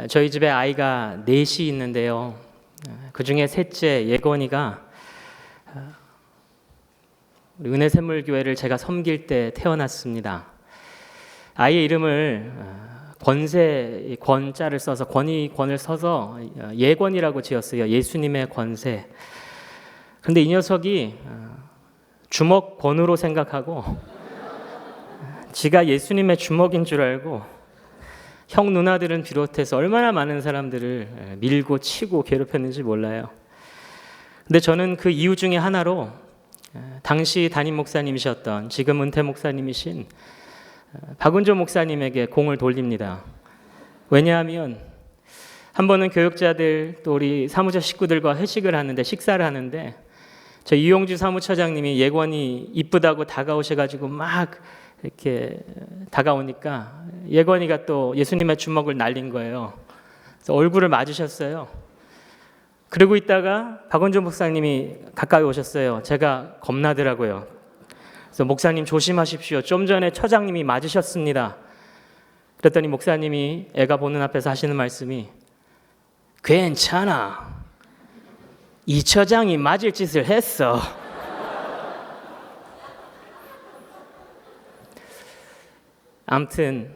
저희 집에 아이가 넷이 있는데요. 그 중에 셋째 예건이가 우리 은혜샘물교회를 제가 섬길 때 태어났습니다. 아이의 이름을 권세, 권자를 써서 권을 써서 예권이라고 지었어요. 예수님의 권세. 그런데 이 녀석이 주먹권으로 생각하고 지가 예수님의 주먹인 줄 알고 형 누나들은 비롯해서 얼마나 많은 사람들을 밀고 치고 괴롭혔는지 몰라요. 근데 저는 그 이유 중에 하나로 당시 담임 목사님이셨던 지금 은퇴 목사님이신 박은조 목사님에게 공을 돌립니다. 왜냐하면 한 번은 교육자들 또 우리 사무처 식구들과 회식을 하는데 식사를 하는데 저 이용주 사무처장님이 예건이 이쁘다고 다가오셔가지고 막 이렇게 다가오니까 예건이가 또 예수님의 주먹을 날린 거예요. 그래서 얼굴을 맞으셨어요. 그러고 있다가 박원준 목사님이 가까이 오셨어요. 제가 겁나더라고요. 그래서 목사님 조심하십시오. 좀 전에 처장님이 맞으셨습니다. 그랬더니 목사님이 애가 보는 앞에서 하시는 말씀이 괜찮아. 이 처장이 맞을 짓을 했어. 아무튼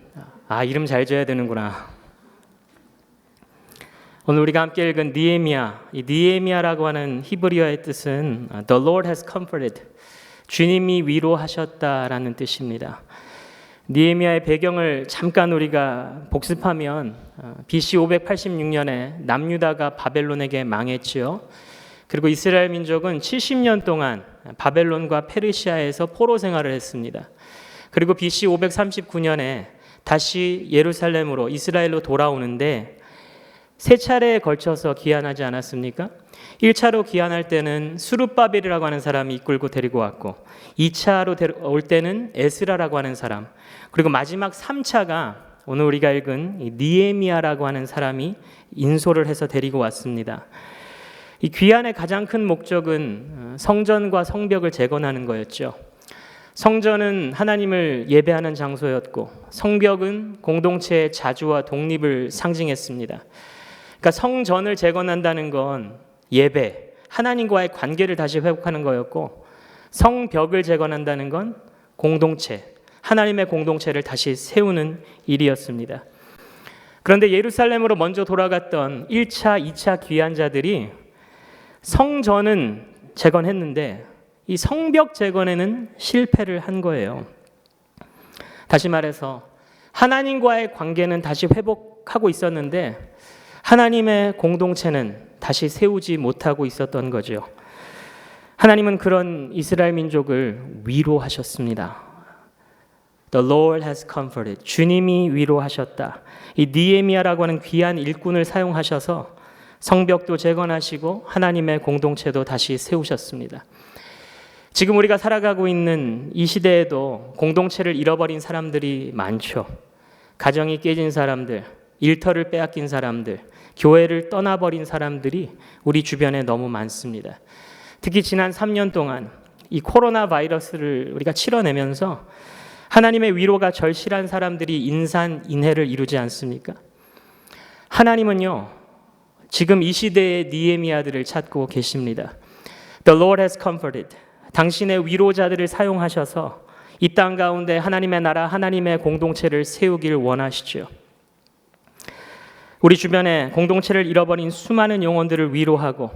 이름 잘 줘야 되는구나. 오늘 우리가 함께 읽은 느헤미야, 이 느헤미야라고 하는 히브리어의 뜻은 The Lord has comforted, 주님이 위로하셨다라는 뜻입니다. 느헤미야의 배경을 잠깐 우리가 복습하면 BC 586년에 남유다가 바벨론에게 망했지요. 그리고 이스라엘 민족은 70년 동안 바벨론과 페르시아에서 포로 생활을 했습니다. 그리고 BC 539년에 다시 예루살렘으로 이스라엘로 돌아오는데 세 차례에 걸쳐서 귀환하지 않았습니까? 1차로 귀환할 때는 수룹바벨이라고 하는 사람이 이끌고 데리고 왔고 2차로 올 때는 에스라라고 하는 사람, 그리고 마지막 3차가 오늘 우리가 읽은 이 느헤미야라고 하는 사람이 인솔을 해서 데리고 왔습니다. 이 귀환의 가장 큰 목적은 성전과 성벽을 재건하는 거였죠. 성전은 하나님을 예배하는 장소였고 성벽은 공동체의 자주와 독립을 상징했습니다. 그러니까 성전을 재건한다는 건 예배, 하나님과의 관계를 다시 회복하는 거였고 성벽을 재건한다는 건 공동체, 하나님의 공동체를 다시 세우는 일이었습니다. 그런데 예루살렘으로 먼저 돌아갔던 1차, 2차 귀환자들이 성전은 재건했는데 이 성벽 재건에는 실패를 한 거예요. 다시 말해서 하나님과의 관계는 다시 회복하고 있었는데 하나님의 공동체는 다시 세우지 못하고 있었던 거죠. 하나님은 그런 이스라엘 민족을 위로하셨습니다. The Lord has comforted. 주님이 위로하셨다. 이 느헤미야라고 하는 귀한 일꾼을 사용하셔서 성벽도 재건하시고 하나님의 공동체도 다시 세우셨습니다. 지금 우리가 살아가고 있는 이 시대에도 공동체를 잃어버린 사람들이 많죠. 가정이 깨진 사람들, 일터를 빼앗긴 사람들, 교회를 떠나버린 사람들이 우리 주변에 너무 많습니다. 특히 지난 3년 동안 이 코로나 바이러스를 우리가 치러내면서 하나님의 위로가 절실한 사람들이 인산인해를 이루지 않습니까? 하나님은요, 지금 이 시대의 느헤미야들을 찾고 계십니다. The Lord has comforted. 당신의 위로자들을 사용하셔서 이 땅 가운데 하나님의 나라, 하나님의 공동체를 세우길 원하시죠. 우리 주변에 공동체를 잃어버린 수많은 영혼들을 위로하고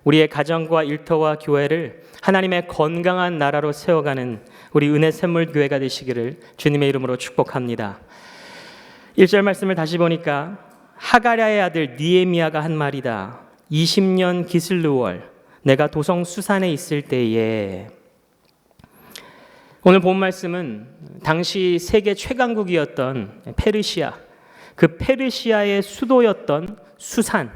우리의 가정과 일터와 교회를 하나님의 건강한 나라로 세워가는 우리 은혜샘물교회가 되시기를 주님의 이름으로 축복합니다. 1절 말씀을 다시 보니까 하가랴의 아들 느헤미야가 한 말이다. 20년 기슬루월 내가 도성 수산에 있을 때에. 오늘 본 말씀은 당시 세계 최강국이었던 페르시아, 그 페르시아의 수도였던 수산,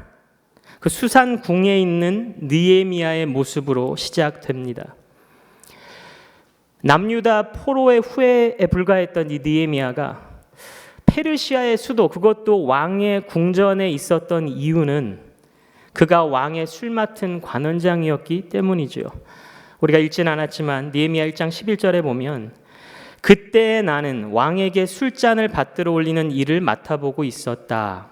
그 수산궁에 있는 느헤미야의 모습으로 시작됩니다. 남유다 포로의 후예에 불과했던 이 느헤미야가 페르시아의 수도, 그것도 왕의 궁전에 있었던 이유는 그가 왕의 술 맡은 관원장이었기 때문이죠. 우리가 읽진 않았지만 느헤미야 1장 11절에 보면 그때 나는 왕에게 술잔을 받들어 올리는 일을 맡아보고 있었다.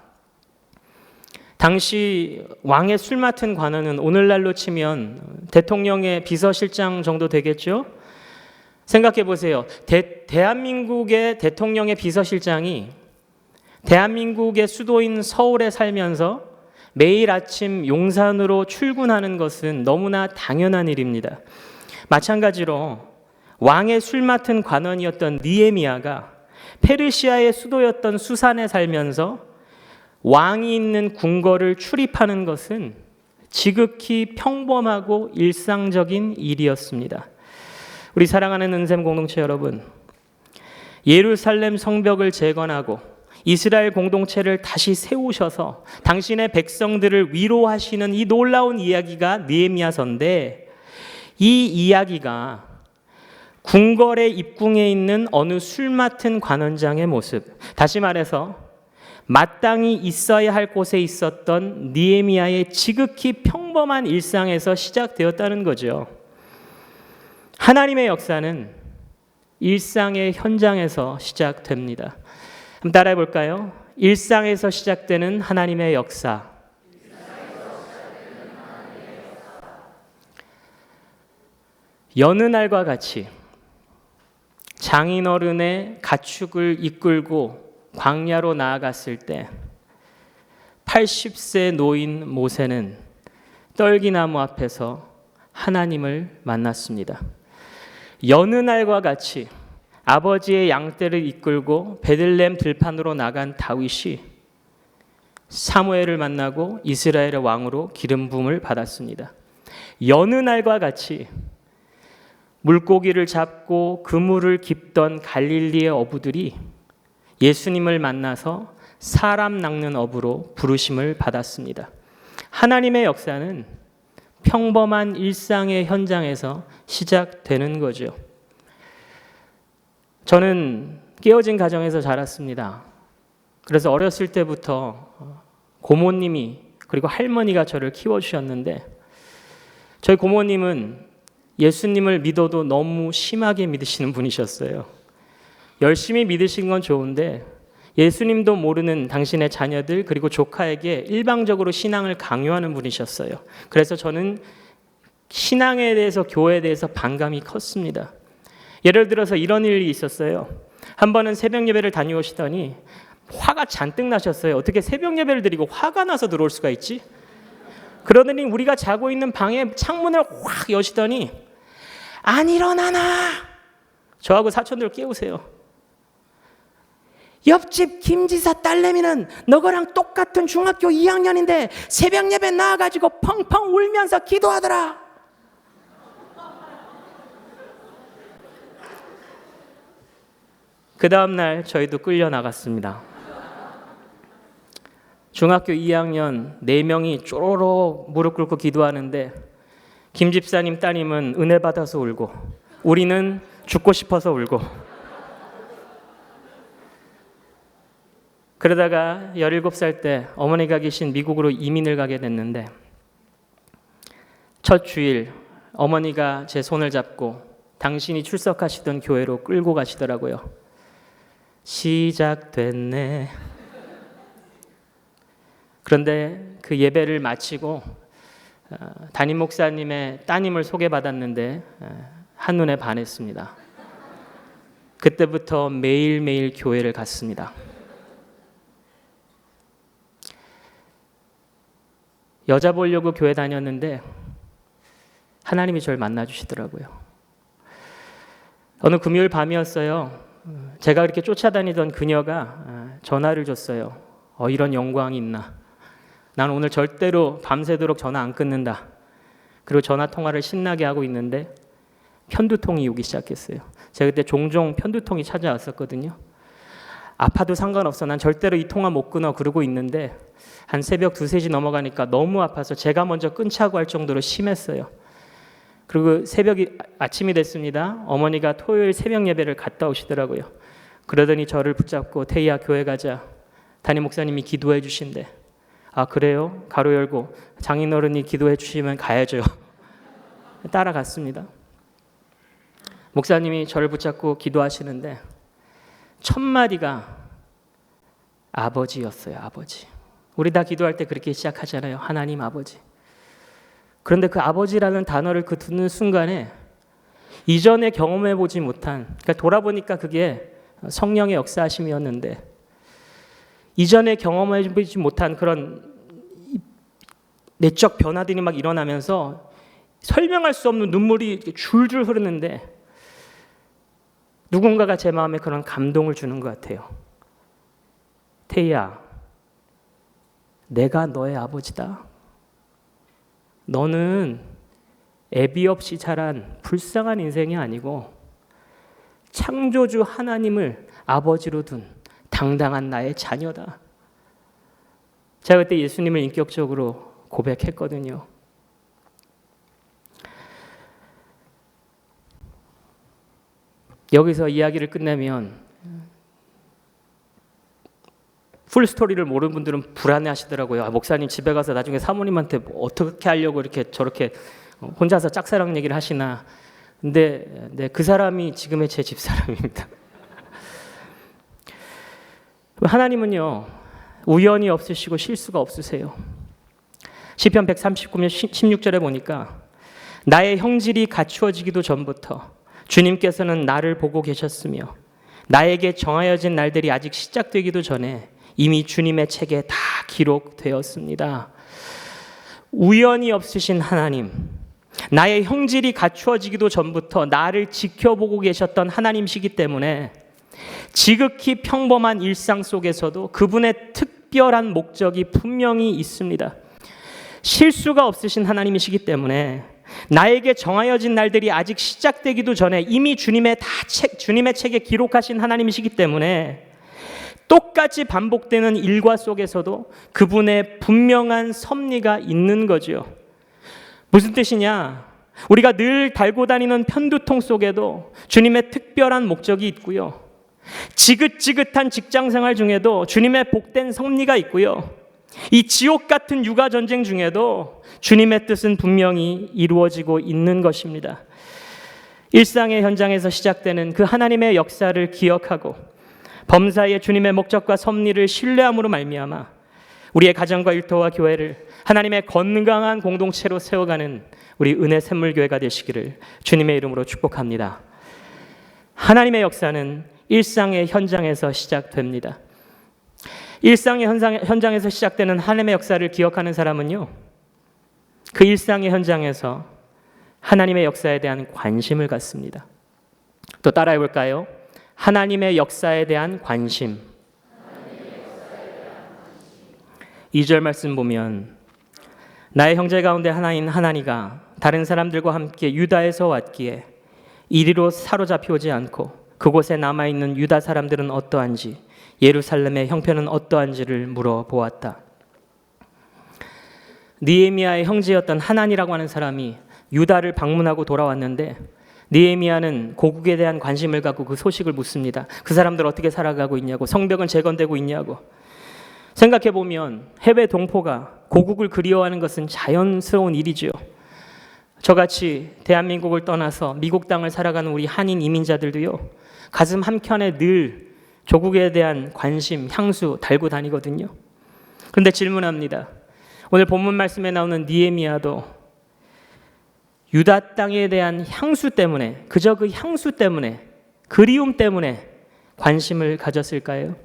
당시 왕의 술 맡은 관원은 오늘날로 치면 대통령의 비서실장 정도 되겠죠? 생각해 보세요. 대한민국의 대통령의 비서실장이 대한민국의 수도인 서울에 살면서 매일 아침 용산으로 출근하는 것은 너무나 당연한 일입니다. 마찬가지로 왕의 술 맡은 관원이었던 느헤미야가 페르시아의 수도였던 수산에 살면서 왕이 있는 궁궐을 출입하는 것은 지극히 평범하고 일상적인 일이었습니다. 우리 사랑하는 은샘 공동체 여러분, 예루살렘 성벽을 재건하고 이스라엘 공동체를 다시 세우셔서 당신의 백성들을 위로하시는 이 놀라운 이야기가 느헤미야서인데, 이 이야기가 궁궐의 입궁에 있는 어느 술 맡은 관원장의 모습, 다시 말해서 마땅히 있어야 할 곳에 있었던 느헤미야의 지극히 평범한 일상에서 시작되었다는 거죠. 하나님의 역사는 일상의 현장에서 시작됩니다. 한번 따라해 볼까요? 일상에서 시작되는 하나님의 역사. 여느 날과 같이 장인어른의 가축을 이끌고 광야로 나아갔을 때 80세 노인 모세는 떨기나무 앞에서 하나님을 만났습니다. 여느 날과 같이 아버지의 양떼를 이끌고 베들레헴 들판으로 나간 다윗이 사무엘을 만나고 이스라엘의 왕으로 기름 부음을 받았습니다. 여느 날과 같이 물고기를 잡고 그물을 깁던 갈릴리의 어부들이 예수님을 만나서 사람 낚는 어부로 부르심을 받았습니다. 하나님의 역사는 평범한 일상의 현장에서 시작되는 거죠. 저는 깨어진 가정에서 자랐습니다. 그래서 어렸을 때부터 고모님이 그리고 할머니가 저를 키워주셨는데, 저희 고모님은 예수님을 믿어도 너무 심하게 믿으시는 분이셨어요. 열심히 믿으신 건 좋은데 예수님도 모르는 당신의 자녀들 그리고 조카에게 일방적으로 신앙을 강요하는 분이셨어요. 그래서 저는 신앙에 대해서, 교회에 대해서 반감이 컸습니다. 예를 들어서 이런 일이 있었어요. 한 번은 새벽 예배를 다녀오시더니 화가 잔뜩 나셨어요. 어떻게 새벽 예배를 드리고 화가 나서 들어올 수가 있지? 그러더니 우리가 자고 있는 방에 창문을 확 여시더니 안 일어나나? 저하고 사촌들 깨우세요. 옆집 김지사 딸내미는 너거랑 똑같은 중학교 2학년인데 새벽 예배 나와가지고 펑펑 울면서 기도하더라. 그 다음날 저희도 끌려 나갔습니다. 중학교 2학년 4명이 쪼로록 무릎 꿇고 기도하는데 김 집사님 따님은 은혜 받아서 울고 우리는 죽고 싶어서 울고, 그러다가 17살 때 어머니가 계신 미국으로 이민을 가게 됐는데 첫 주일 어머니가 제 손을 잡고 당신이 출석하시던 교회로 끌고 가시더라고요. 시작됐네. 그런데 그 예배를 마치고 담임 목사님의 따님을 소개받았는데 한눈에 반했습니다. 그때부터 매일매일 교회를 갔습니다. 여자 보려고 교회 다녔는데 하나님이 저를 만나주시더라고요. 어느 금요일 밤이었어요. 제가 그렇게 쫓아다니던 그녀가 전화를 줬어요. 이런 영광이 있나? 난 오늘 절대로 밤새도록 전화 안 끊는다. 그리고 전화 통화를 신나게 하고 있는데 편두통이 오기 시작했어요. 제가 그때 종종 편두통이 찾아왔었거든요. 아파도 상관없어. 난 절대로 이 통화 못 끊어. 그러고 있는데 한 새벽 2, 3시 넘어가니까 너무 아파서 제가 먼저 끊자고 할 정도로 심했어요. 그리고 아침이 됐습니다. 어머니가 토요일 새벽 예배를 갔다 오시더라고요. 그러더니 저를 붙잡고 태희야 교회 가자. 담임 목사님이 기도해 주신대. 아 그래요? 가로 열고 장인어른이 기도해 주시면 가야죠. 따라갔습니다. 목사님이 저를 붙잡고 기도하시는데 첫 마디가 아버지였어요. 아버지. 우리 다 기도할 때 그렇게 시작하잖아요. 하나님 아버지. 그런데 그 아버지라는 단어를 그 듣는 순간에 이전에 경험해보지 못한, 그러니까 돌아보니까 그게 성령의 역사하심이었는데 이전에 경험해보지 못한 그런 내적 변화들이 막 일어나면서 설명할 수 없는 눈물이 줄줄 흐르는데 누군가가 제 마음에 그런 감동을 주는 것 같아요. 태희야, 내가 너의 아버지다. 너는 애비 없이 자란 불쌍한 인생이 아니고 창조주 하나님을 아버지로 둔 당당한 나의 자녀다. 제가 그때 예수님을 인격적으로 고백했거든요. 여기서 이야기를 끝내면 풀스토리를 모르는 분들은 불안해 하시더라고요. 목사님 집에 가서 나중에 사모님한테 어떻게 하려고 이렇게 저렇게 혼자서 짝사랑 얘기를 하시나. 근데 그 사람이 지금의 제 집사람입니다. 하나님은요, 우연이 없으시고 실수가 없으세요. 시편 139편 16절에 보니까 나의 형질이 갖추어지기도 전부터 주님께서는 나를 보고 계셨으며 나에게 정하여진 날들이 아직 시작되기도 전에 이미 주님의 책에 다 기록되었습니다. 우연이 없으신 하나님, 나의 형질이 갖추어지기도 전부터 나를 지켜보고 계셨던 하나님이시기 때문에 지극히 평범한 일상 속에서도 그분의 특별한 목적이 분명히 있습니다. 실수가 없으신 하나님이시기 때문에 나에게 정하여진 날들이 아직 시작되기도 전에 이미 주님의 책에 기록하신 하나님이시기 때문에 똑같이 반복되는 일과 속에서도 그분의 분명한 섭리가 있는 거죠. 무슨 뜻이냐? 우리가 늘 달고 다니는 편두통 속에도 주님의 특별한 목적이 있고요. 지긋지긋한 직장생활 중에도 주님의 복된 섭리가 있고요. 이 지옥 같은 육아 전쟁 중에도 주님의 뜻은 분명히 이루어지고 있는 것입니다. 일상의 현장에서 시작되는 그 하나님의 역사를 기억하고 범사에 주님의 목적과 섭리를 신뢰함으로 말미암아 우리의 가정과 일터와 교회를 하나님의 건강한 공동체로 세워가는 우리 은혜 샘물교회가 되시기를 주님의 이름으로 축복합니다. 하나님의 역사는 일상의 현장에서 시작됩니다. 일상의 현장에서 시작되는 하나님의 역사를 기억하는 사람은요, 그 일상의 현장에서 하나님의 역사에 대한 관심을 갖습니다. 또 따라해 볼까요? 하나님의 역사에 대한 관심. 2절 말씀 보면 나의 형제 가운데 하나인 하나니가 다른 사람들과 함께 유다에서 왔기에 이리로 사로잡혀 오지 않고 그곳에 남아있는 유다 사람들은 어떠한지 예루살렘의 형편은 어떠한지를 물어보았다. 느헤미야의 형제였던 하나니라고 하는 사람이 유다를 방문하고 돌아왔는데 느헤미야는 고국에 대한 관심을 갖고 그 소식을 묻습니다. 그 사람들 어떻게 살아가고 있냐고, 성벽은 재건되고 있냐고. 생각해보면 해외 동포가 고국을 그리워하는 것은 자연스러운 일이죠. 저같이 대한민국을 떠나서 미국 땅을 살아가는 우리 한인 이민자들도요, 가슴 한켠에 늘 조국에 대한 관심, 향수 달고 다니거든요. 그런데 질문합니다. 오늘 본문 말씀에 나오는 느헤미야도 유다 땅에 대한 향수 때문에, 그저 그 향수 때문에, 그리움 때문에 관심을 가졌을까요?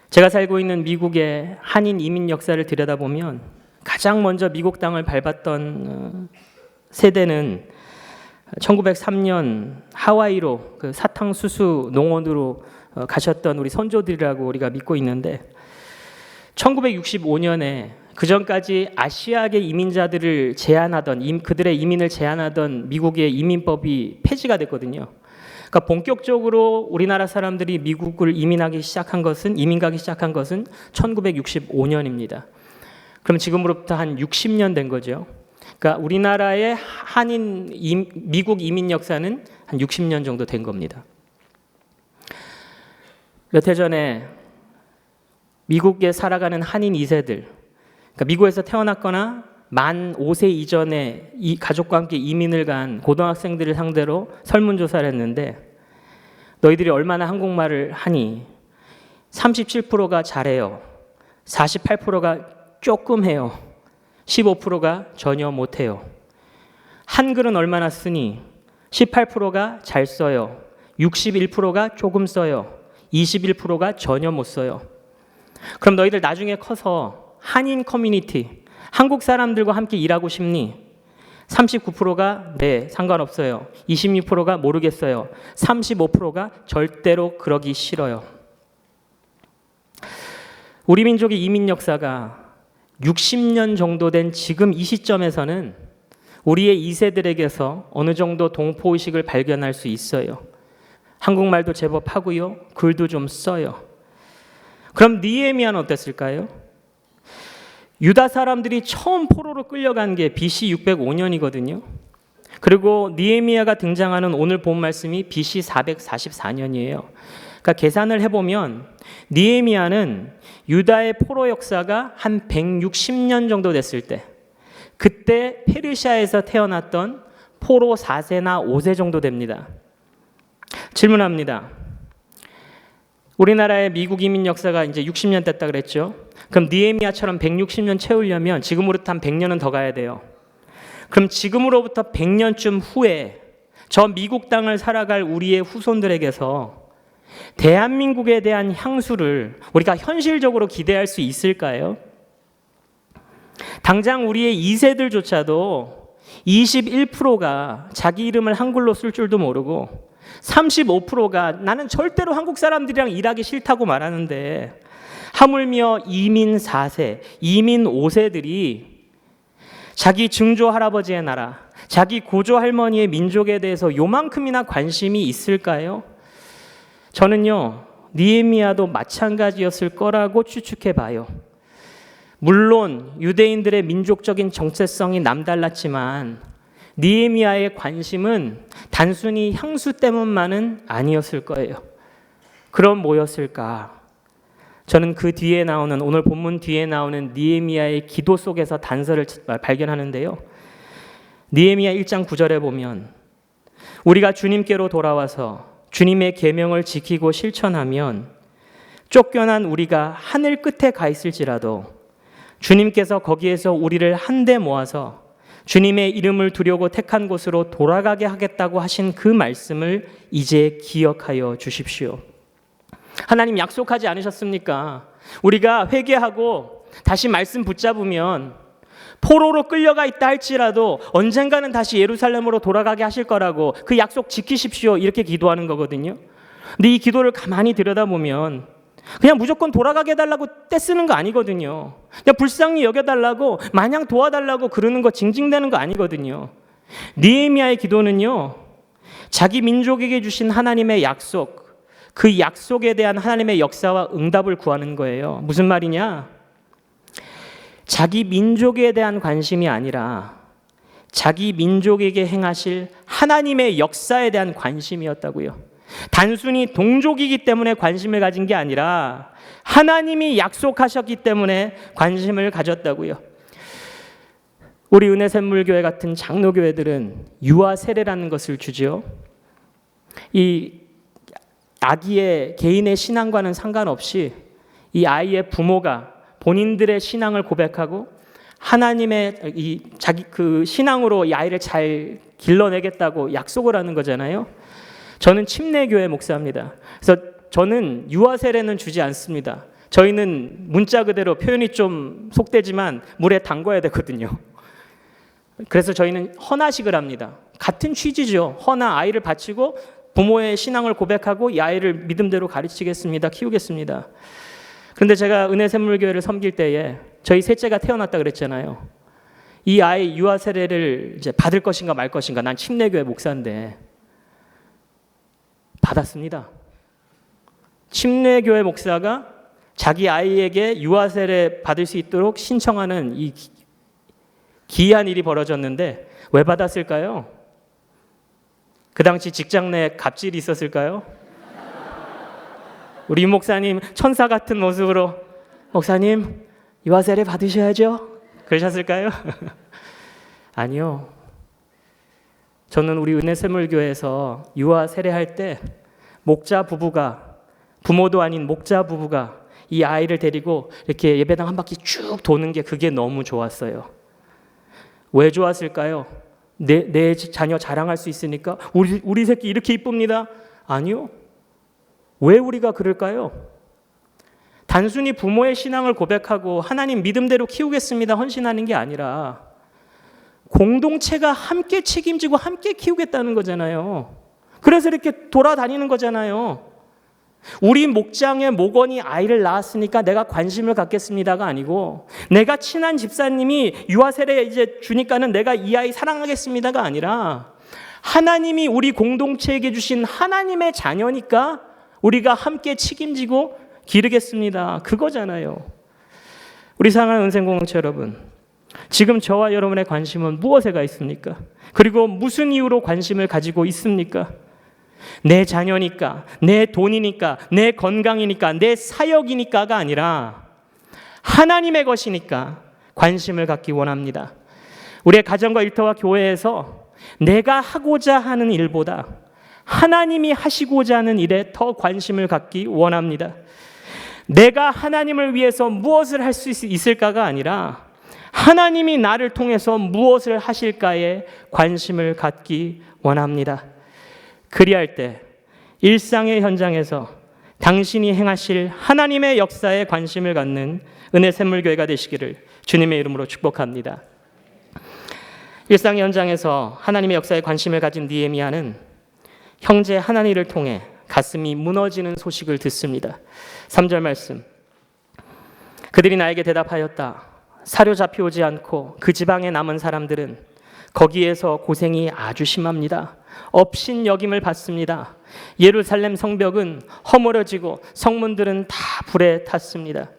제가 살고 있는 미국의 한인 이민 역사를 들여다보면 가장 먼저 미국 땅을 밟았던 세대는 1903년 하와이로 그 사탕수수 농원으로 가셨던 우리 선조들이라고 우리가 믿고 있는데 1965년에 그 전까지 아시아계 이민자들을 제한하던 그들의 이민을 제한하던 미국의 이민법이 폐지가 됐거든요. 그러니까 본격적으로 우리나라 사람들이 미국을 이민 가기 시작한 것은 1965년입니다. 그럼 지금으로부터 한 60년 된 거죠. 그러니까 우리나라의 미국 이민 역사는 한 60년 정도 된 겁니다. 몇 해 전에 미국에 살아가는 한인 2세들, 그러니까 미국에서 태어났거나 만 5세 이전에 이 가족과 함께 이민을 간 고등학생들을 상대로 설문조사를 했는데 너희들이 얼마나 한국말을 하니? 37%가 잘해요. 48%가 조금 해요. 15%가 전혀 못해요. 한글은 얼마나 쓰니? 18%가 잘 써요. 61%가 조금 써요. 21%가 전혀 못 써요. 그럼 너희들 나중에 커서 한인 커뮤니티, 한국 사람들과 함께 일하고 싶니? 39%가 네, 상관없어요. 26%가 모르겠어요. 35%가 절대로 그러기 싫어요. 우리 민족의 이민 역사가 60년 정도 된 지금 이 시점에서는 우리의 2세들에게서 어느 정도 동포의식을 발견할 수 있어요. 한국말도 제법 하고요. 글도 좀 써요. 그럼 느헤미야는 어땠을까요? 유다 사람들이 처음 포로로 끌려간 게 BC 605년이거든요. 그리고 느헤미야가 등장하는 오늘 본 말씀이 BC 444년이에요. 그러니까 계산을 해보면 느헤미야는 유다의 포로 역사가 한 160년 정도 됐을 때, 그때 페르시아에서 태어났던 포로 4세나 5세 정도 됩니다. 질문합니다. 우리나라의 미국 이민 역사가 이제 60년 됐다 그랬죠. 그럼 느헤미야처럼 160년 채우려면 지금으로부터 한 100년은 더 가야 돼요. 그럼 지금으로부터 100년쯤 후에 저 미국 땅을 살아갈 우리의 후손들에게서 대한민국에 대한 향수를 우리가 현실적으로 기대할 수 있을까요? 당장 우리의 2세들조차도 21%가 자기 이름을 한글로 쓸 줄도 모르고 35%가 나는 절대로 한국 사람들이랑 일하기 싫다고 말하는데, 하물며 이민 4세, 이민 5세들이 자기 증조 할아버지의 나라, 자기 고조 할머니의 민족에 대해서 요만큼이나 관심이 있을까요? 저는요, 느헤미야도 마찬가지였을 거라고 추측해 봐요. 물론 유대인들의 민족적인 정체성이 남달랐지만 느헤미야의 관심은 단순히 향수 때문만은 아니었을 거예요. 그럼 뭐였을까? 저는 그 뒤에 나오는, 오늘 본문 뒤에 나오는 느헤미야의 기도 속에서 단서를 발견하는데요. 느헤미야 1장 9절에 보면 우리가 주님께로 돌아와서 주님의 계명을 지키고 실천하면 쫓겨난 우리가 하늘 끝에 가 있을지라도 주님께서 거기에서 우리를 한데 모아서 주님의 이름을 두려고 택한 곳으로 돌아가게 하겠다고 하신 그 말씀을 이제 기억하여 주십시오. 하나님 약속하지 않으셨습니까? 우리가 회개하고 다시 말씀 붙잡으면 포로로 끌려가 있다 할지라도 언젠가는 다시 예루살렘으로 돌아가게 하실 거라고, 그 약속 지키십시오, 이렇게 기도하는 거거든요. 근데 이 기도를 가만히 들여다보면 그냥 무조건 돌아가게 해달라고 떼쓰는 거 아니거든요. 그냥 불쌍히 여겨달라고, 마냥 도와달라고 그러는 거, 징징대는 거 아니거든요. 느헤미야의 기도는요, 자기 민족에게 주신 하나님의 약속, 그 약속에 대한 하나님의 역사와 응답을 구하는 거예요. 무슨 말이냐? 자기 민족에 대한 관심이 아니라 자기 민족에게 행하실 하나님의 역사에 대한 관심이었다고요. 단순히 동족이기 때문에 관심을 가진 게 아니라 하나님이 약속하셨기 때문에 관심을 가졌다고요. 우리 은혜샘물교회 같은 장로교회들은 유아 세례라는 것을 주죠. 이 아기의 개인의 신앙과는 상관없이 이 아이의 부모가 본인들의 신앙을 고백하고 하나님의 이 자기 그 신앙으로 이 아이를 잘 길러내겠다고 약속을 하는 거잖아요. 저는 침례교회 목사입니다. 그래서 저는 유아 세례는 주지 않습니다. 저희는 문자 그대로, 표현이 좀 속되지만 물에 담궈야 되거든요. 그래서 저희는 헌화식을 합니다. 같은 취지죠. 헌화, 아이를 바치고 부모의 신앙을 고백하고 이 아이를 믿음대로 가르치겠습니다. 키우겠습니다. 그런데 제가 은혜샘물교회를 섬길 때에 저희 셋째가 태어났다 그랬잖아요. 이 아이 유아 세례를 이제 받을 것인가 말 것인가. 난 침례교회 목사인데 받았습니다. 침례교회 목사가 자기 아이에게 유아 세례 받을 수 있도록 신청하는 이 기이한 일이 벌어졌는데 왜 받았을까요? 그 당시 직장 내 갑질이 있었을까요? 우리 목사님 천사 같은 모습으로 목사님 유아 세례 받으셔야죠, 그러셨을까요? 아니요. 저는 우리 은혜샘물교회에서 유아 세례할 때 목자 부부가 부모도 아닌 목자 부부가 이 아이를 데리고 이렇게 예배당 한 바퀴 쭉 도는 게 그게 너무 좋았어요. 왜 좋았을까요? 내 자녀 자랑할 수 있으니까? 우리 새끼 이렇게 이쁩니다. 아니요. 왜 우리가 그럴까요? 단순히 부모의 신앙을 고백하고 하나님 믿음대로 키우겠습니다 헌신하는 게 아니라 공동체가 함께 책임지고 함께 키우겠다는 거잖아요. 그래서 이렇게 돌아다니는 거잖아요. 우리 목장의 목원이 아이를 낳았으니까 내가 관심을 갖겠습니다가 아니고, 내가 친한 집사님이 유아 세례 이제 주니까는 내가 이 아이 사랑하겠습니다가 아니라, 하나님이 우리 공동체에게 주신 하나님의 자녀니까 우리가 함께 책임지고 기르겠습니다. 그거잖아요. 우리 사랑하는 은생공동체 여러분, 지금 저와 여러분의 관심은 무엇에가 있습니까? 그리고 무슨 이유로 관심을 가지고 있습니까? 내 자녀니까, 내 돈이니까, 내 건강이니까, 내 사역이니까가 아니라 하나님의 것이니까 관심을 갖기 원합니다. 우리의 가정과 일터와 교회에서 내가 하고자 하는 일보다 하나님이 하시고자 하는 일에 더 관심을 갖기 원합니다. 내가 하나님을 위해서 무엇을 할 수 있을까가 아니라 하나님이 나를 통해서 무엇을 하실까에 관심을 갖기 원합니다. 그리할 때 일상의 현장에서 당신이 행하실 하나님의 역사에 관심을 갖는 은혜샘물교회가 되시기를 주님의 이름으로 축복합니다. 일상 현장에서 하나님의 역사에 관심을 가진 느헤미야는 형제 하나니를 통해 가슴이 무너지는 소식을 듣습니다. 3절 말씀. 그들이 나에게 대답하였다. 사로잡혀오지 않고 그 지방에 남은 사람들은 거기에서 고생이 아주 심합니다. 업신여김을 받습니다. 예루살렘 성벽은 허물어지고 성문들은 다 불에 탔습니다.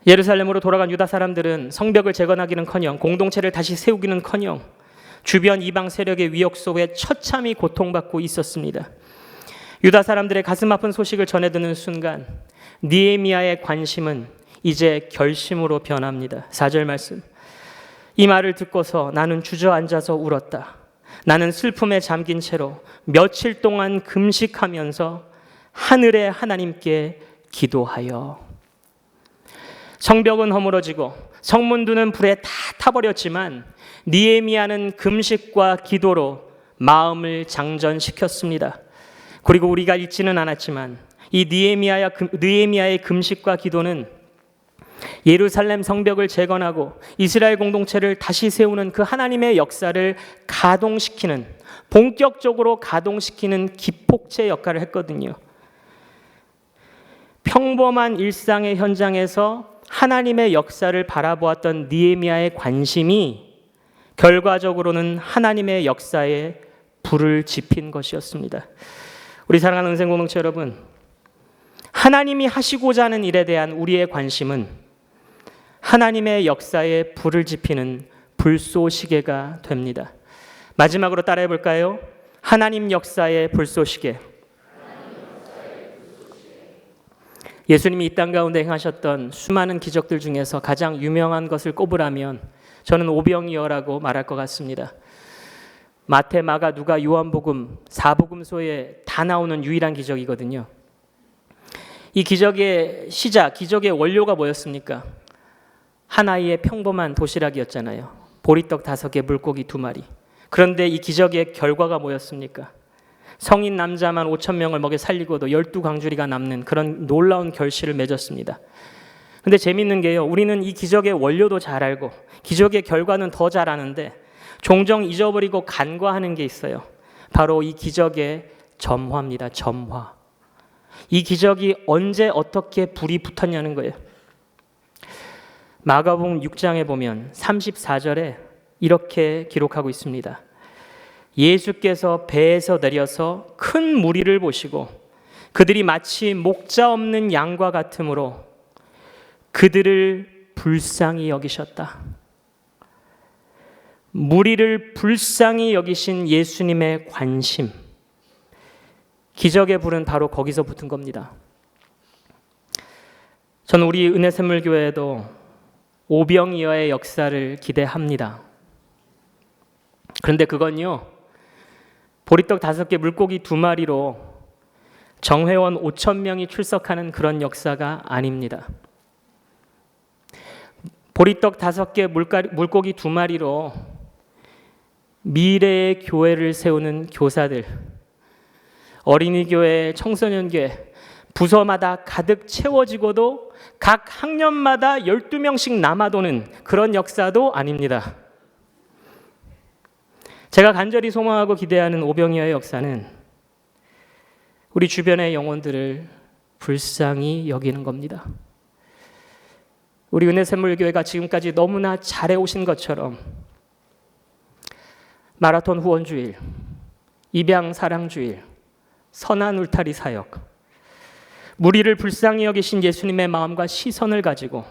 예루살렘으로 돌아간 유다 사람들은 성벽을 재건하기는커녕 공동체를 다시 세우기는커녕 주변 이방 세력의 위협 속에 처참히 고통받고 있었습니다. 유다 사람들의 가슴 아픈 소식을 전해 듣는 순간 느헤미야의 관심은 이제 결심으로 변합니다. 4절 말씀. 이 말을 듣고서 나는 주저앉아서 울었다. 나는 슬픔에 잠긴 채로 며칠 동안 금식하면서 하늘의 하나님께 기도하여. 성벽은 허물어지고 성문들은 불에 다 타버렸지만 느헤미야는 금식과 기도로 마음을 장전시켰습니다. 그리고 우리가 읽지는 않았지만 이 느헤미야의 금식과 기도는 예루살렘 성벽을 재건하고 이스라엘 공동체를 다시 세우는 그 하나님의 역사를 가동시키는, 본격적으로 가동시키는 기폭제 역할을 했거든요. 평범한 일상의 현장에서 하나님의 역사를 바라보았던 느헤미야의 관심이 결과적으로는 하나님의 역사에 불을 지핀 것이었습니다. 우리 사랑하는 은생공동체 여러분, 하나님이 하시고자 하는 일에 대한 우리의 관심은 하나님의 역사에 불을 지피는 불쏘시개가 됩니다. 마지막으로 따라해 볼까요? 하나님 역사의 불쏘시개. 예수님이 이 땅 가운데 행하셨던 수많은 기적들 중에서 가장 유명한 것을 꼽으라면 저는 오병이어라고 말할 것 같습니다. 마태, 마가, 누가, 요한복음 4복음서에 다 나오는 유일한 기적이거든요. 이 기적의 시작, 기적의 원료가 뭐였습니까? 하나의 평범한 도시락이었잖아요. 보리떡 5개, 물고기 2마리. 그런데 이 기적의 결과가 뭐였습니까? 성인 남자만 5,000명을 먹여 살리고도 12광주리가 남는 그런 놀라운 결실을 맺었습니다. 근데 재밌는 게요, 우리는 이 기적의 원료도 잘 알고 기적의 결과는 더 잘 아는데 종종 잊어버리고 간과하는 게 있어요. 바로 이 기적의 점화입니다. 점화. 이 기적이 언제 어떻게 불이 붙었냐는 거예요. 마가복음 6장에 보면 34절에 이렇게 기록하고 있습니다. 예수께서 배에서 내려서 큰 무리를 보시고 그들이 마치 목자 없는 양과 같으므로 그들을 불쌍히 여기셨다. 무리를 불쌍히 여기신 예수님의 관심, 기적의 불은 바로 거기서 붙은 겁니다. 저는 우리 은혜샘물교회에도 오병이어의 역사를 기대합니다. 그런데 그건요, 보리떡 5개, 물고기 2마리로 정회원 5천 명이 출석하는 그런 역사가 아닙니다. 보리떡 5개, 물고기 2마리로 미래의 교회를 세우는 교사들, 어린이 교회, 청소년 교회, 부서마다 가득 채워지고도 각 학년마다 12명씩 남아도는 그런 역사도 아닙니다. 제가 간절히 소망하고 기대하는 오병이어의 역사는 우리 주변의 영혼들을 불쌍히 여기는 겁니다. 우리 은혜샘물교회가 지금까지 너무나 잘해오신 것처럼 마라톤 후원주일, 입양 사랑주일, 선한 울타리 사역, 무리를 불쌍히 여기신 예수님의 마음과 시선을 가지고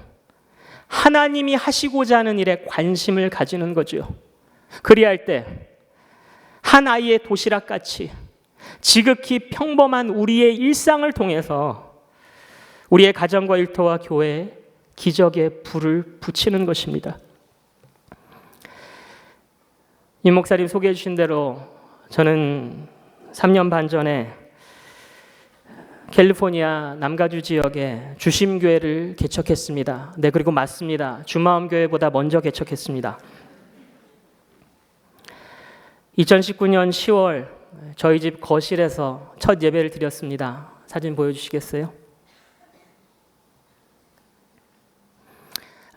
하나님이 하시고자 하는 일에 관심을 가지는 거죠. 그리할 때 한 아이의 도시락같이 지극히 평범한 우리의 일상을 통해서 우리의 가정과 일터와 교회에 기적의 불을 붙이는 것입니다. 임 목사님 소개해 주신 대로 저는 3년 반 전에 캘리포니아 남가주 지역에 주심교회를 개척했습니다. 네, 그리고 맞습니다. 주마음교회보다 먼저 개척했습니다. 2019년 10월 저희 집 거실에서 첫 예배를 드렸습니다. 사진 보여주시겠어요?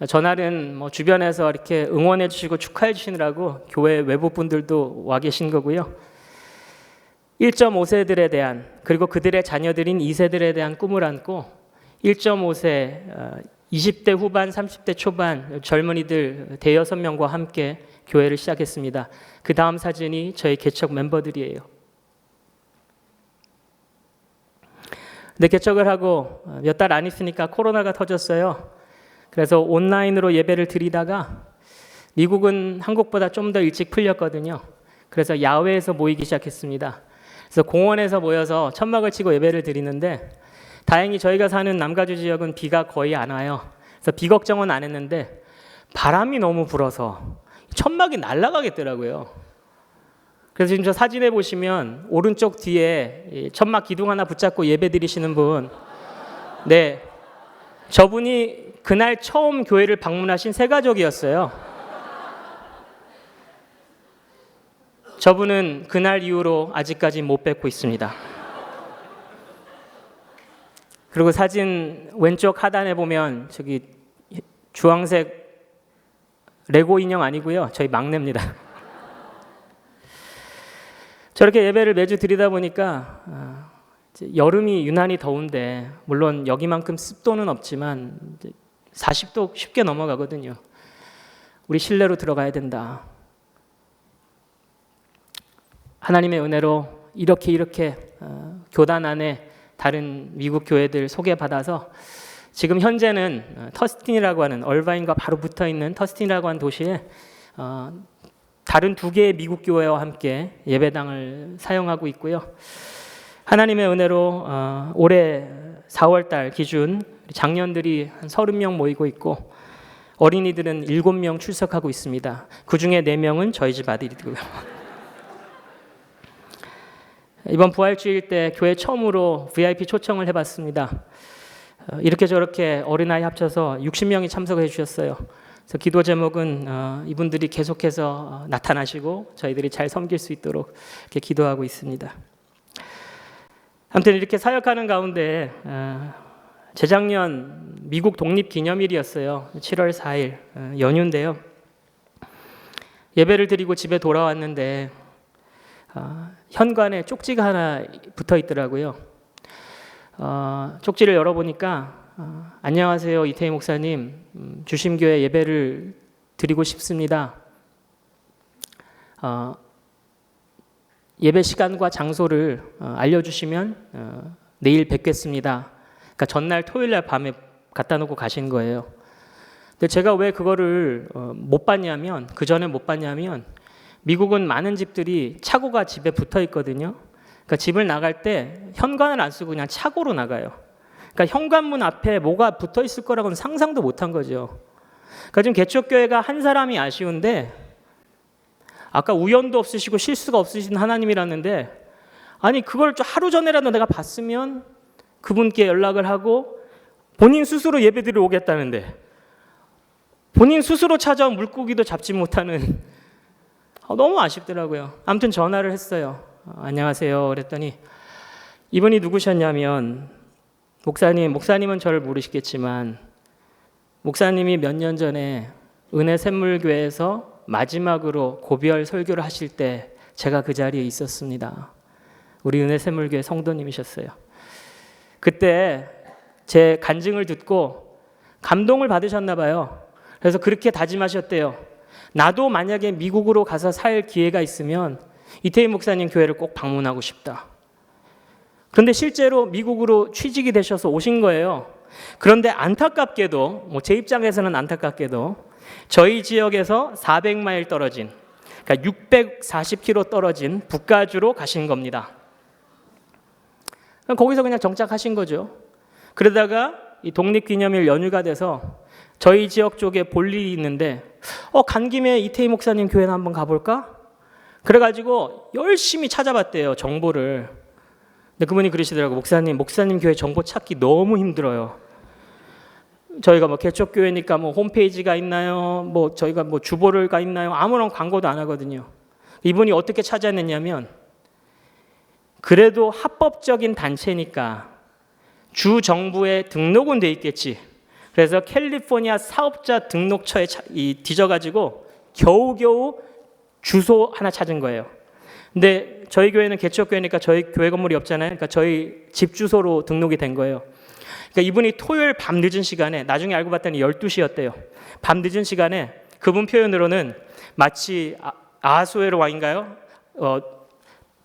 전날은 주변에서 이렇게 응원해 주시고 축하해 주시느라고 교회 외부 분들도 와 계신 거고요. 1.5세들에 대한, 그리고 그들의 자녀들인 2세들에 대한 꿈을 안고 1.5세, 20대 후반, 30대 초반 젊은이들 대여섯 명과 함께 교회를 시작했습니다. 그 다음 사진이 저희 개척 멤버들이에요. 근데 개척을 하고 몇 달 안 있으니까 코로나가 터졌어요. 그래서 온라인으로 예배를 드리다가 미국은 한국보다 좀 더 일찍 풀렸거든요. 그래서 야외에서 모이기 시작했습니다. 그래서 공원에서 모여서 천막을 치고 예배를 드리는데 다행히 저희가 사는 남가주 지역은 비가 거의 안 와요. 그래서 비 걱정은 안 했는데 바람이 너무 불어서 천막이 날아가겠더라고요. 그래서 지금 저 사진에 보시면 오른쪽 뒤에 천막 기둥 하나 붙잡고 예배 드리시는 분, 네, 저분이 그날 처음 교회를 방문하신 새가족이었어요. 저분은 그날 이후로 아직까지 못 뵙고 있습니다. 그리고 사진 왼쪽 하단에 보면 저기 주황색 레고 인형 아니고요. 저희 막내입니다. 저렇게 예배를 매주 드리다 보니까 여름이 유난히 더운데, 물론 여기만큼 습도는 없지만 40도 쉽게 넘어가거든요. 우리 실내로 들어가야 된다. 하나님의 은혜로 이렇게 교단 안에 다른 미국 교회들 소개받아서 지금 현재는 터스틴이라고 하는, 얼바인과 바로 붙어있는 터스틴이라고 하는 도시에 다른 2개의 미국 교회와 함께 예배당을 사용하고 있고요. 하나님의 은혜로 올해 4월 달 기준 장년들이 한 30명 모이고 있고 어린이들은 7명 출석하고 있습니다. 그 중에 4명은 저희 집 아들이고요. 이번 부활주일 때 교회 처음으로 VIP 초청을 해봤습니다. 이렇게 저렇게 어린아이 합쳐서 60명이 참석해 주셨어요. 그래서 기도 제목은 이분들이 계속해서 나타나시고 저희들이 잘 섬길 수 있도록 이렇게 기도하고 있습니다. 아무튼 이렇게 사역하는 가운데 재작년 미국 독립기념일이었어요. 7월 4일 연휴인데요. 예배를 드리고 집에 돌아왔는데 현관에 쪽지가 하나 붙어 있더라고요. 쪽지를 열어보니까 안녕하세요 이태희 목사님, 주심교회 예배를 드리고 싶습니다. 예배 시간과 장소를 알려주시면 내일 뵙겠습니다. 그러니까 전날 토요일날 밤에 갖다 놓고 가신 거예요. 근데 제가 왜 그거를 못 봤냐면, 그 전에 못 봤냐면, 미국은 많은 집들이 차고가 집에 붙어 있거든요. 그러니까 집을 나갈 때 현관을 안 쓰고 그냥 차고로 나가요. 그러니까 현관문 앞에 뭐가 붙어 있을 거라고는 상상도 못한 거죠. 그러니까 지금 개척교회가 한 사람이 아쉬운데, 아까 우연도 없으시고 실수가 없으신 하나님이라는데, 아니 그걸 좀 하루 전에라도 내가 봤으면 그분께 연락을 하고 본인 스스로 예배드리러 오겠다는데 본인 스스로 찾아온 물고기도 잡지 못하는 너무 아쉽더라고요. 아무튼 전화를 했어요. 안녕하세요. 그랬더니 이분이 누구셨냐면 목사님은 저를 모르시겠지만 목사님이 몇 년 전에 은혜 샘물교회에서 마지막으로 고별 설교를 하실 때 제가 그 자리에 있었습니다. 우리 은혜 샘물교회 성도님이셨어요. 그때 제 간증을 듣고 감동을 받으셨나 봐요. 그래서 그렇게 다짐하셨대요. 나도 만약에 미국으로 가서 살 기회가 있으면 이태희 목사님 교회를 꼭 방문하고 싶다. 그런데 실제로 미국으로 취직이 되셔서 오신 거예요. 그런데 안타깝게도 제 입장에서는 안타깝게도 저희 지역에서 400마일 떨어진 그러니까 640km 떨어진 북가주로 가신 겁니다. 거기서 그냥 정착하신 거죠. 그러다가 이 독립기념일 연휴가 돼서 저희 지역 쪽에 볼 일이 있는데 간 김에 이태희 목사님 교회나 한번 가볼까? 그래가지고 열심히 찾아봤대요, 정보를. 근데 그분이 그러시더라고요. 목사님 교회 정보 찾기 너무 힘들어요. 저희가 개척교회니까 홈페이지가 있나요? 저희가 주보를가 있나요? 아무런 광고도 안 하거든요. 이분이 어떻게 찾아냈냐면 그래도 합법적인 단체니까 주 정부에 등록은 돼 있겠지. 그래서 캘리포니아 사업자 등록처에 뒤져가지고 겨우겨우 주소 하나 찾은 거예요. 근데 저희 교회는 개척교회니까 저희 교회 건물이 없잖아요. 그러니까 저희 집 주소로 등록이 된 거예요. 그러니까 이분이 토요일 밤 늦은 시간에 나중에 알고 봤더니 12시였대요. 밤 늦은 시간에 그분 표현으로는 마치 아하수에로 왕인가요?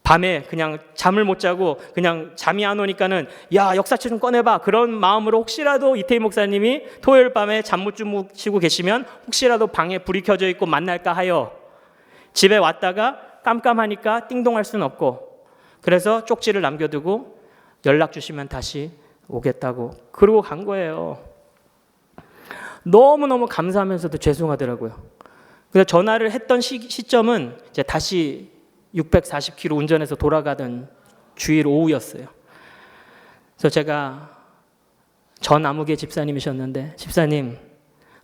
밤에 그냥 잠을 못 자고 그냥 잠이 안 오니까는 야 역사책 좀 꺼내봐 그런 마음으로 혹시라도 이태희 목사님이 토요일 밤에 잠 못 주무시고 계시면 혹시라도 방에 불이 켜져 있고 만날까 하여 집에 왔다가 깜깜하니까 띵동할 수는 없고 그래서 쪽지를 남겨두고 연락 주시면 다시 오겠다고 그러고 간 거예요. 너무너무 감사하면서도 죄송하더라고요. 그래서 전화를 했던 시점은 이제 다시 640km 운전해서 돌아가던 주일 오후였어요. 그래서 제가 전 아무개 집사님이셨는데 집사님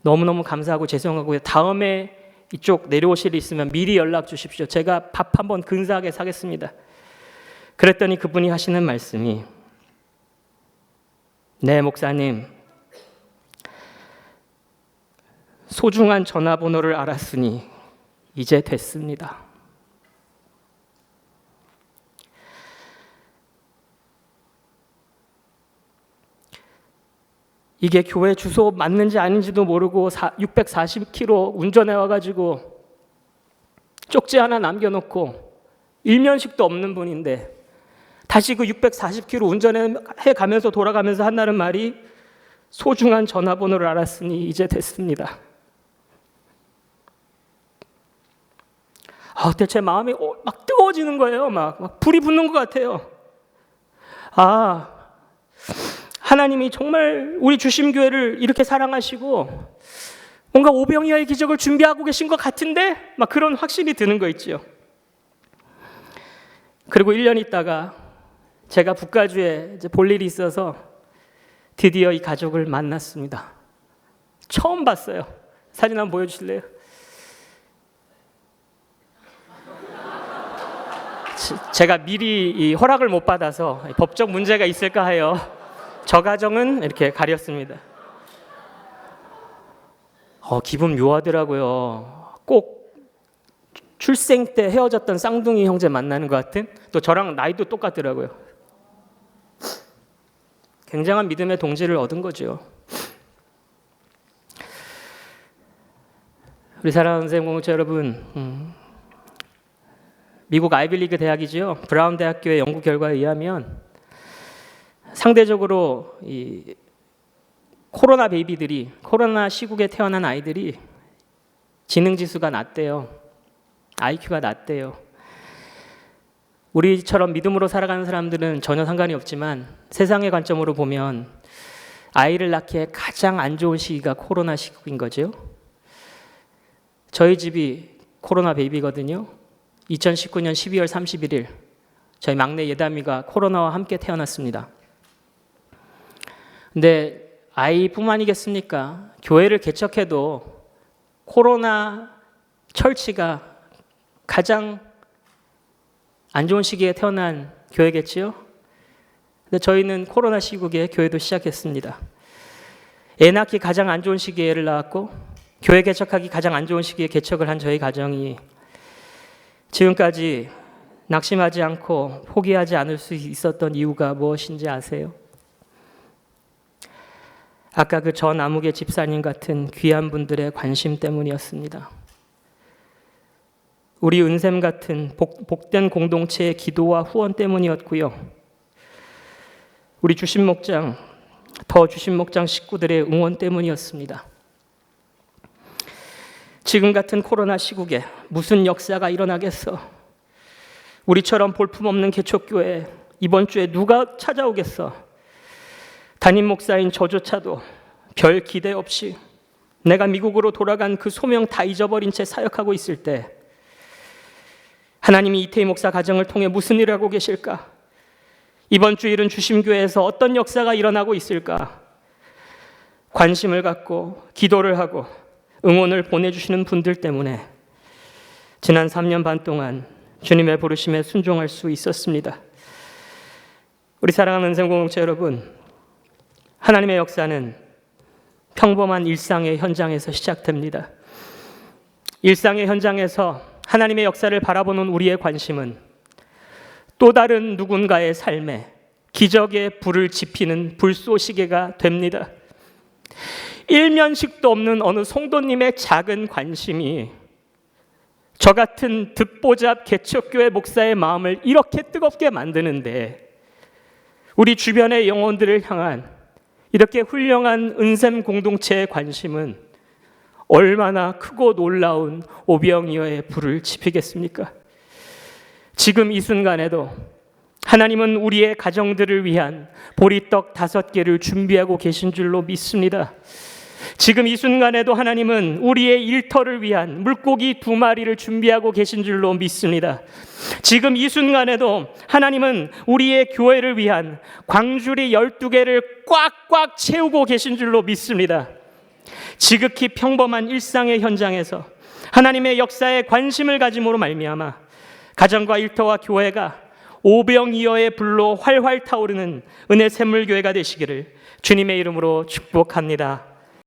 너무너무 감사하고 죄송하고요. 다음에 이쪽 내려오실 일 있으면 미리 연락 주십시오. 제가 밥 한번 근사하게 사겠습니다. 그랬더니 그분이 하시는 말씀이 네 목사님 소중한 전화번호를 알았으니 이제 됐습니다. 이게 교회 주소 맞는지 아닌지도 모르고 640km 운전해 와가지고 쪽지 하나 남겨놓고 일면식도 없는 분인데 다시 그 640km 운전해 가면서 돌아가면서 한다는 말이 소중한 전화번호를 알았으니 이제 됐습니다. 그때 제 마음이 막 뜨거워지는 거예요. 막 불이 붙는 것 같아요. 하나님이 정말 우리 주심교회를 이렇게 사랑하시고 뭔가 오병이어의 기적을 준비하고 계신 것 같은데 막 그런 확신이 드는 거 있죠. 그리고 1년 있다가 제가 북가주에 이제 볼 일이 있어서 드디어 이 가족을 만났습니다. 처음 봤어요. 사진 한번 보여주실래요? 제가 미리 이 허락을 못 받아서 법적 문제가 있을까 하여 저 가정은 이렇게 가렸습니다. 기분 묘하더라고요. 꼭 출생 때 헤어졌던 쌍둥이 형제 만나는 것 같은 또 저랑 나이도 똑같더라고요. 굉장한 믿음의 동지를 얻은 거죠. 우리 사랑하는 공동체 여러분, 미국 아이비리그 대학이죠. 브라운 대학교의 연구 결과에 의하면 상대적으로 이 코로나 베이비들이 코로나 시국에 태어난 아이들이 지능 지수가 낮대요. IQ가 낮대요. 우리처럼 믿음으로 살아가는 사람들은 전혀 상관이 없지만 세상의 관점으로 보면 아이를 낳기에 가장 안 좋은 시기가 코로나 시국인 거죠. 저희 집이 코로나 베이비거든요. 2019년 12월 31일 저희 막내 예담이가 코로나와 함께 태어났습니다. 근데 아이뿐만이겠습니까? 교회를 개척해도 코로나 철치가 가장 안 좋은 시기에 태어난 교회겠지요? 근데 저희는 코로나 시국에 교회도 시작했습니다. 애 낳기 가장 안 좋은 시기에 애를 낳았고 교회 개척하기 가장 안 좋은 시기에 개척을 한 저희 가정이 지금까지 낙심하지 않고 포기하지 않을 수 있었던 이유가 무엇인지 아세요? 아까 그 전 아무개 집사님 같은 귀한 분들의 관심 때문이었습니다. 우리 은샘 같은 복된 공동체의 기도와 후원 때문이었고요. 우리 주신목장, 더 주신목장 식구들의 응원 때문이었습니다. 지금 같은 코로나 시국에 무슨 역사가 일어나겠어? 우리처럼 볼품없는 개척교회 이번 주에 누가 찾아오겠어? 담임 목사인 저조차도 별 기대 없이 내가 미국으로 돌아간 그 소명 다 잊어버린 채 사역하고 있을 때 하나님이 이태희 목사 가정을 통해 무슨 일을 하고 계실까? 이번 주일은 주심교회에서 어떤 역사가 일어나고 있을까? 관심을 갖고 기도를 하고 응원을 보내주시는 분들 때문에 지난 3년 반 동안 주님의 부르심에 순종할 수 있었습니다. 우리 사랑하는 은샘 공동체 여러분, 하나님의 역사는 평범한 일상의 현장에서 시작됩니다. 일상의 현장에서 하나님의 역사를 바라보는 우리의 관심은 또 다른 누군가의 삶에 기적의 불을 지피는 불쏘시개가 됩니다. 일면식도 없는 어느 성도님의 작은 관심이 저 같은 듣보잡 개척교회 목사의 마음을 이렇게 뜨겁게 만드는데 우리 주변의 영혼들을 향한 이렇게 훌륭한 은샘 공동체의 관심은 얼마나 크고 놀라운 오병이어의 불을 지피겠습니까? 지금 이 순간에도 하나님은 우리의 가정들을 위한 보리떡 5개를 준비하고 계신 줄로 믿습니다. 지금 이 순간에도 하나님은 우리의 일터를 위한 물고기 2마리를 준비하고 계신 줄로 믿습니다. 지금 이 순간에도 하나님은 우리의 교회를 위한 광주리 12개를 꽉꽉 채우고 계신 줄로 믿습니다. 지극히 평범한 일상의 현장에서 하나님의 역사에 관심을 가짐으로 말미암아 가정과 일터와 교회가 오병이어의 불로 활활 타오르는 은혜 샘물교회가 되시기를 주님의 이름으로 축복합니다.